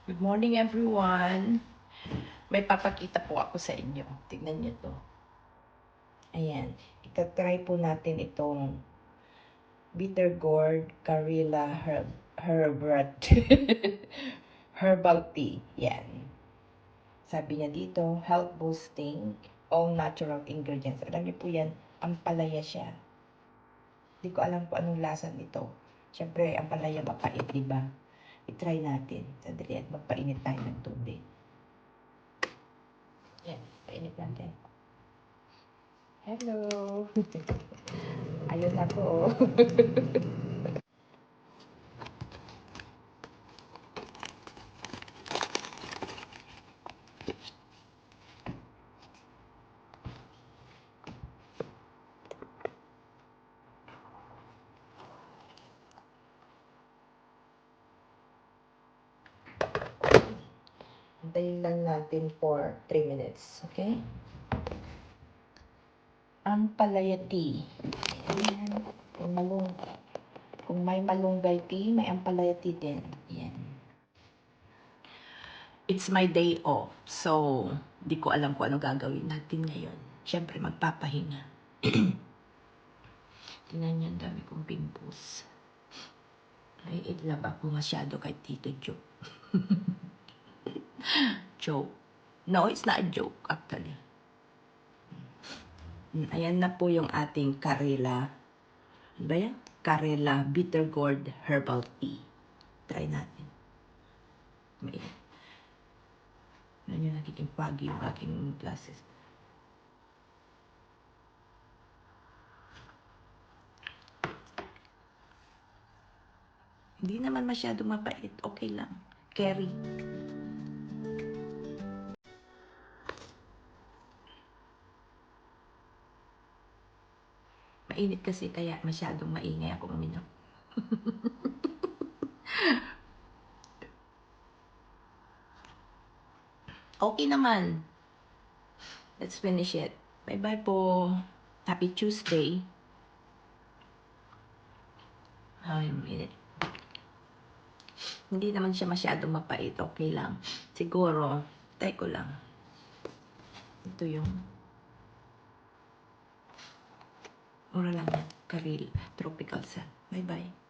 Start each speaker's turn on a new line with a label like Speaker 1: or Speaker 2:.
Speaker 1: Good morning, everyone. May papakita po ako sa inyo. Tignan niyo to. Ayan. Itatry po natin itong bitter gourd Karila herbal tea. Yan. Sabi niya dito, health boosting, all natural ingredients. Alam niyo po yan, ampalaya siya. Hindi ko alam po anong lasa nito. Siyempre, ampalaya mapait, di ba? I-try natin. Sandali at magpainit tayo ng tubig. Yan, painit natin. Hello! Ayun na po. Antayin lang natin for 3 minutes. Okay? Ampalaya tea. Ayan. Kung may malunggay tea, may ampalaya tea din. Ayan. It's my day off. So, di ko alam kung ano gagawin natin ngayon. Siyempre, magpapahinga. Tingnan niyo, ang dami kong pimples. Ay, itlab ako masyado kay Tito Joe. Joke. No, it's not a joke, actually. Ayan na po yung ating Karela. Ano ba yan? Karela Bitter Gourd Herbal Tea. Try natin. May. Ano yun, nagiging pagi yung aking glasses. Hindi naman masyado mapait. Okay lang. Carry. Mainit kasi kaya masyadong maingay ako uminom. Okay naman. Let's finish it. Bye-bye po. Happy Tuesday. Ay, minute. Hindi naman siya masyadong mapait. Okay lang. Siguro, try ko lang. Ito yung mura lang yan. Karil. Tropical sa. Bye-bye.